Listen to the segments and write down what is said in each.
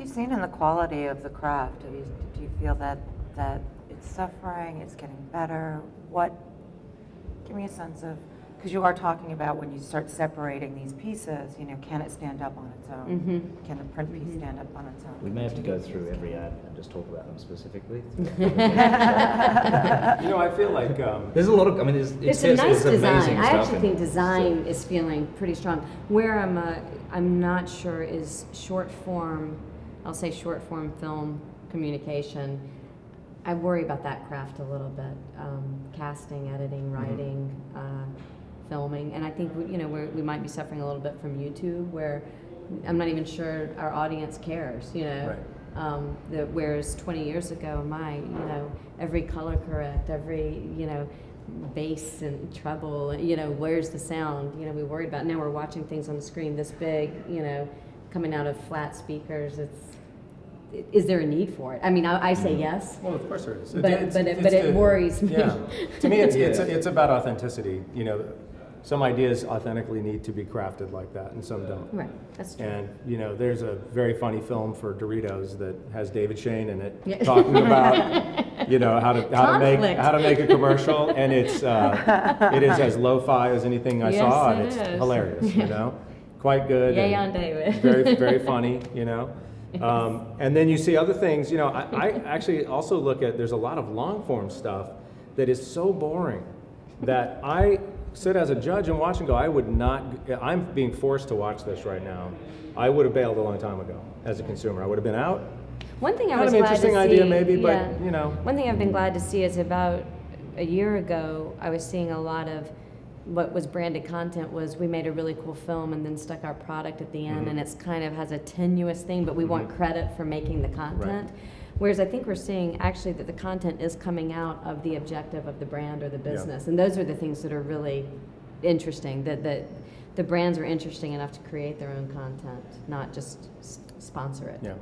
you seen in the quality of the craft? Do you feel that it's suffering, it's getting better? Give me a sense of, because you are talking about when you start separating these pieces, can it stand up on its own? Mm-hmm. Can the print piece stand up on its own? We may have to go through every ad and just talk about them specifically. I feel like there's a lot of, it's a nice design. I actually stuff think design is feeling pretty strong. Where I'm not sure is short form, I'll say short form film communication. I worry about that craft a little bit. Casting, editing, writing, filming, and I think we might be suffering a little bit from YouTube, where I'm not even sure our audience cares. Right. Whereas 20 years ago, every color correct, every bass and treble, where's the sound? We worried about. Now we're watching things on the screen this big, coming out of flat speakers. Is there a need for it? I say yes. Well, of course there is. But it worries me. Yeah. To me, it's about authenticity. Some ideas authentically need to be crafted like that, and some don't. Right, that's true. And there's a very funny film for Doritos that has David Shane in it, talking about how to make a commercial, and it is as lo-fi as anything I saw, and it's hilarious. Quite good. Yay on David. Very very funny. And then you see other things. I actually also look at, there's a lot of long form stuff that is so boring that I sit as a judge and watch and go, I'm being forced to watch this right now. I would have bailed a long time ago as a consumer. I would have been out. One thing I was glad to see. Kind of interesting idea maybe, but One thing I've been glad to see is about a year ago, I was seeing a lot of what was branded content was we made a really cool film and then stuck our product at the end, and it's kind of has a tenuous thing, but we want credit for making the content. Right. Whereas I think we're seeing actually that the content is coming out of the objective of the brand or the business, and those are the things that are really interesting. That the brands are interesting enough to create their own content, not just sponsor it. Yeah,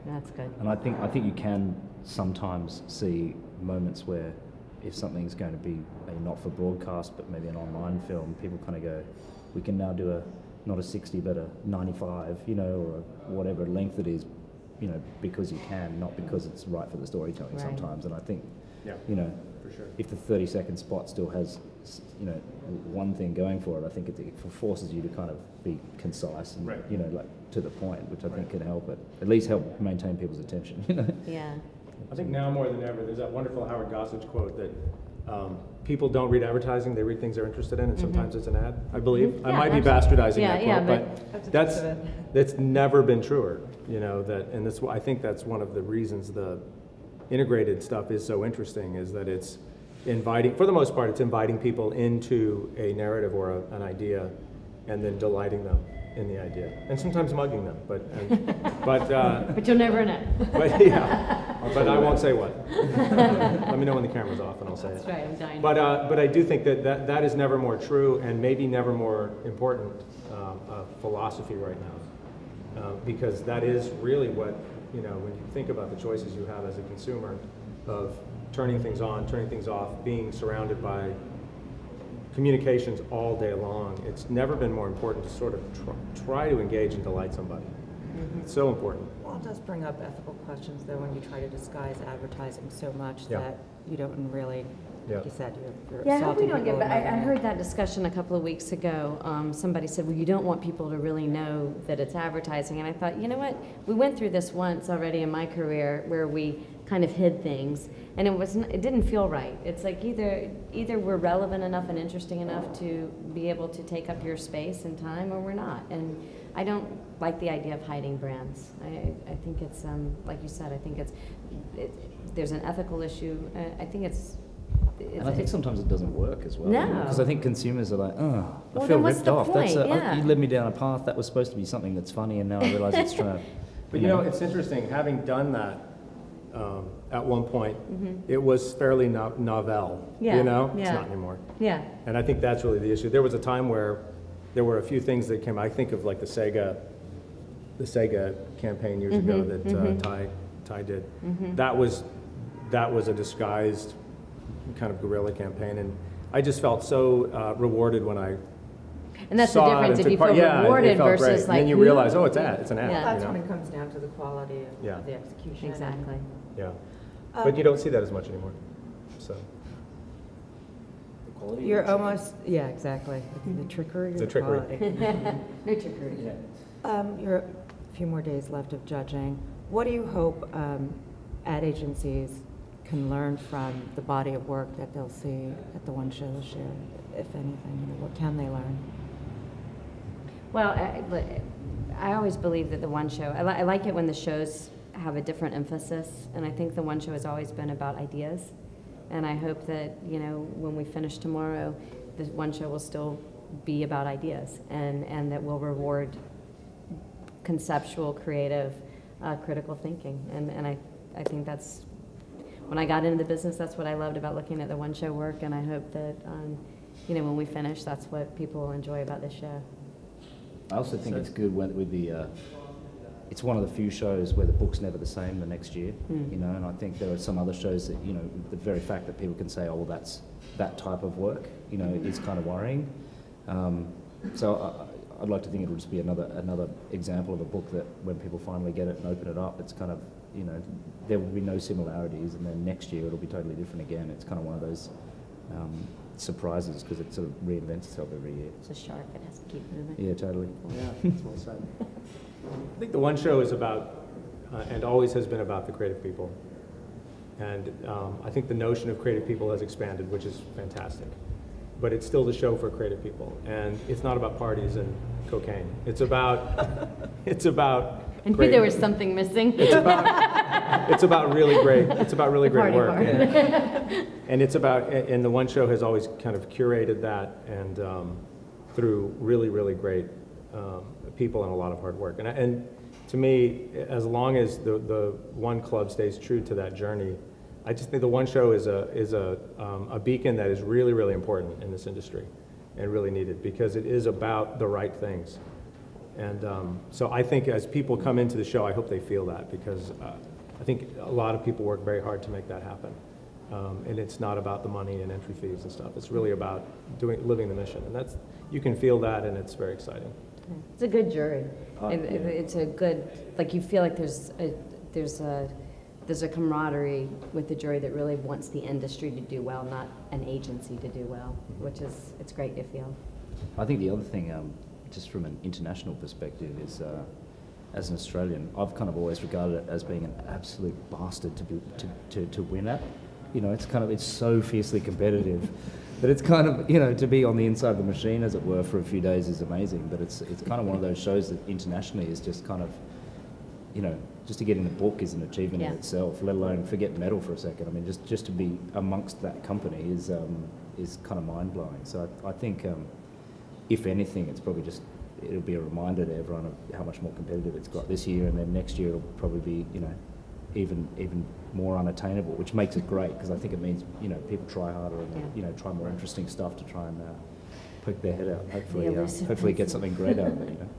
that's good. And I think you can sometimes see moments where, if something's going to be not for broadcast but maybe an online film, people kind of go, we can now do not a 60 but a 95, or whatever length it is, because you can, not because it's right for the storytelling sometimes. And I think, for sure. If the 30-second spot still has, one thing going for it, I think it forces you to kind of be concise and, to the point, which I think can help it, at least help maintain people's attention. Yeah. I think now more than ever, there's that wonderful Howard Gossage quote that people don't read advertising, they read things they're interested in, and sometimes it's an ad, I believe. I might be bastardizing that quote, but that's never been truer, and I think that's one of the reasons the integrated stuff is so interesting, is that it's inviting, for the most part, it's inviting people into a narrative or an idea and then delighting them in the idea, and sometimes mugging them, but you'll never know. But I won't say what. Let me know when the camera's off, and I'll say it. That's right. I'm dying. But I do think that is never more true, and maybe never more important philosophy right now, because that is really what when you think about the choices you have as a consumer of turning things on, turning things off, being surrounded by communications all day long. It's never been more important to sort of try to engage and delight somebody. It's so important. Well, it does bring up ethical questions, though, when you try to disguise advertising so much that you don't really, like you said, you're I hope we assaulting don't people. get. But I heard that discussion a couple of weeks ago. Somebody said, well, you don't want people to really know that it's advertising. And I thought, you know what? We went through this once already in my career where we kind of hid things, and it didn't feel right. It's like either we're relevant enough and interesting enough to be able to take up your space and time, or we're not. And I don't like the idea of hiding brands. I think it's like you said. I think there's an ethical issue. I think and I think sometimes it doesn't work as well. No. Because I think consumers are like, I feel then what's ripped the off. point? You led me down a path that was supposed to be something that's funny, and now I realize it's trying to. But it's interesting, having done that at one point, it was fairly novel. It's not anymore. Yeah. And I think that's really the issue. There was a time where there were a few things that came. I think of like the Sega campaign years ago that Ty did. That was a disguised kind of guerrilla campaign, and I just felt so rewarded when I And that's the saw it difference and if you took part. feel Yeah, rewarded it felt versus great. like. And then you realize, oh, it's an ad. Yeah. That's you know? when it comes down to the quality of Yeah. the execution. Exactly. Yeah. But you don't see that as much anymore. So You're almost, yeah, exactly. The trickery or The trickery. quality. No trickery. You're a few more days left of judging. What do you hope ad agencies can learn from the body of work that they'll see at the one show this year, if anything? What can they learn? Well, I always believe that the one show, I like it when the shows have a different emphasis, and I think the one show has always been about ideas. And I hope that, you know, when we finish tomorrow, the one show will still be about ideas, and that will reward conceptual, creative, critical thinking. And I think that's, when I got into the business, that's what I loved about looking at the one show work, and I hope that, you know, when we finish, that's what people will enjoy about this show. I also think it's good with the. It's one of the few shows where the book's never the same the next year, you know. And I think there are some other shows that, you know, the very fact that people can say, "Oh, well, that's that type of work," you know, is kind of worrying. So I'd like to think it will just be another example of a book that when people finally get it and open it up, it's kind of, you know, there will be no similarities, and then next year it'll be totally different again. It's kind of one of those surprises because it sort of reinvents itself every year. It's a shark, it has to keep moving. Yeah, totally. yeah, that's well said. I think the one show is about, and always has been about, the creative people. And I think the notion of creative people has expanded, which is fantastic. But it's still the show for creative people. And it's not about parties and cocaine. It's about, I knew there was something missing. It's about really great work. And it's about, and the one show has always kind of curated that, and through really, really great people and a lot of hard work. And to me, as long as the one club stays true to that journey, I just think the one show is a beacon that is really, really important in this industry and really needed, because it is about the right things. And so I think as people come into the show, I hope they feel that, because I think a lot of people work very hard to make that happen. And it's not about the money and entry fees and stuff. It's really about living the mission. And that's, you can feel that, and it's very exciting. It's a good jury. Yeah. It's a good, like, you feel like there's a camaraderie with the jury that really wants the industry to do well, not an agency to do well, which is, it's great to feel. I think the other thing, just from an international perspective, is as an Australian, I've kind of always regarded it as being an absolute bastard to win at. You know, it's so fiercely competitive that it's kind of, you know, to be on the inside of the machine, as it were, for a few days is amazing. But it's kind of one of those shows that internationally is just kind of, you know, just to get in the book is an achievement in itself, let alone forget medal for a second. I mean, just to be amongst that company is kind of mind-blowing. So I think, if anything, it's probably just, it'll be a reminder to everyone of how much more competitive it's got this year, and then next year it'll probably be, you know, even more unattainable, which makes it great, because I think it means, you know, people try harder and you know, try more interesting stuff to try and poke their head out. Hopefully get something great out of it, you know.